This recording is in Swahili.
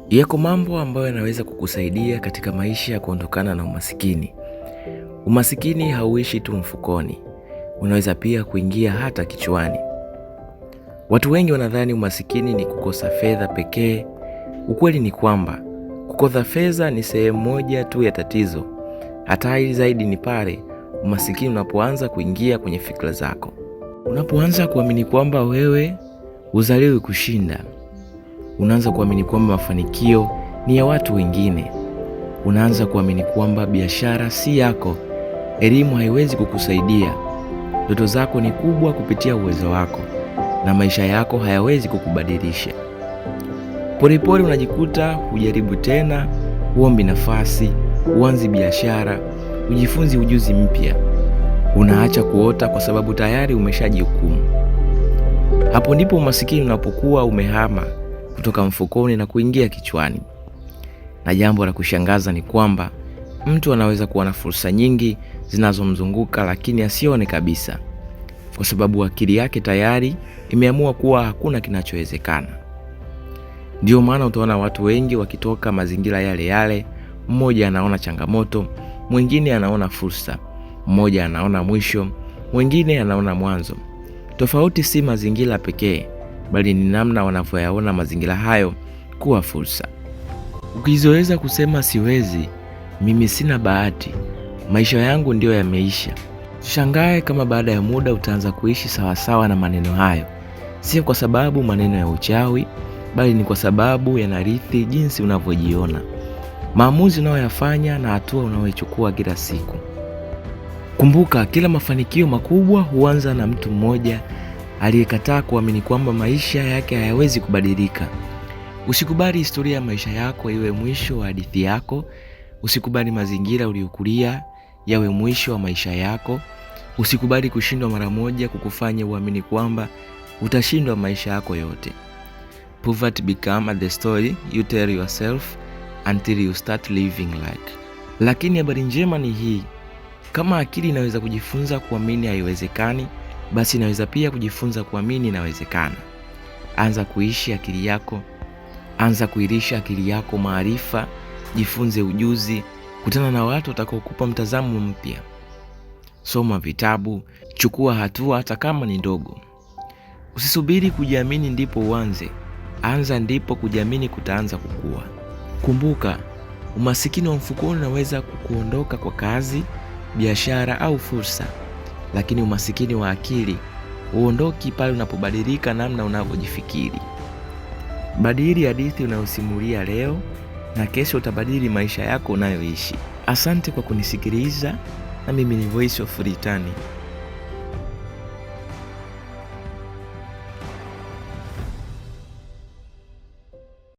Yako mambo ambayo yanaweza kukusaidia katika maisha ya kuondokana na umasikini. Umasikini hauishi tu mfukoni, unaweza pia kuingia hata kichwani. Watu wengi wanadhani umasikini ni kukosa fedha pekee. Ukweli ni kwamba kukosa fedha ni sehemu moja tu ya tatizo. Hatari zaidi ni pale umasikini unapoanza kuingia kwenye fikra zako. Unapoanza kuamini kwamba wewe huzaliwi kushinda. Unaanza kuamini kwamba mafanikio ni ya watu wengine. Unaanza kuamini kwamba biashara si yako, elimu haiwezi kukusaidia, ndoto zako ni kubwa kupitia uwezo wako, na maisha yako hayawezi kukubadilisha. Polepole unajikuta hujaribu tena, huombi nafasi, huanzi biashara, hujifunzi ujuzi mpya. Unaacha kuota kwa sababu tayari umeshajihukumu. Hapo ndipo umasikini unapokuwa umehama kutoka mfukoni na kuingia kichwani. Na jambo la kushangaza ni kwamba mtu anaweza kuwa na fursa nyingi zinazomzunguka lakini asione kabisa, kwa sababu akili yake tayari imeamua kuwa hakuna kinachowezekana. Ndio maana utaona watu wengi wakitoka mazingira yale yale, mmoja anaona changamoto, mwingine anaona fursa, mmoja anaona mwisho, mwingine anaona mwanzo. Tofauti si mazingira pekee, bali ni namna wanavyoyaona mazingira hayo kuwa fursa. Ukizoeza kusema siwezi, mimi sina bahati, maisha yangu ndio yameisha, shangae kama baada ya muda utaanza kuishi sawasawa na maneno hayo. Sio kwa sababu maneno ya uchawi, bali ni kwa sababu yanarithi jinsi unavyojiona, maamuzi unayoyafanya na hatua unayochukua kila siku. Kumbuka, kila mafanikio makubwa huanza na mtu mmoja aliyekataa kuamini kwamba maisha yake hayawezi kubadilika. Usikubali historia ya maisha yako iwe mwisho wa hadithi yako. Usikubali mazingira uliyokulia yawe mwisho wa maisha yako. Usikubali kushindwa mara moja kukufanya uamini kwamba utashindwa maisha yako yote. Poverty become the story you tell yourself until you start living like. Lakini habari njema ni hii: kama akili inaweza kujifunza kuamini haiwezekani, basi inaweza pia kujifunza kuamini inawezekana. Anza kuishi akili yako, anza kuilisha akili yako maarifa, jifunze ujuzi, kutana na watu watakaokupa mtazamo mpya. Soma vitabu, chukua hatua hata kama ni ndogo. Usisubiri kujiamini ndipo uanze, anza ndipo kujiamini kutaanza kukua. Kumbuka, umasikini wa mfukoni unaweza kukuondoka kwa kazi, biashara au fursa, lakini umasikini wa akili huondoki pale unapobadilika namna unavyojifikiri. Badili hadithi unayosimulia leo, na kesho utabadili maisha yako unayoishi. Asante kwa kunisikiliza, na mimi ni Voice of Ritani.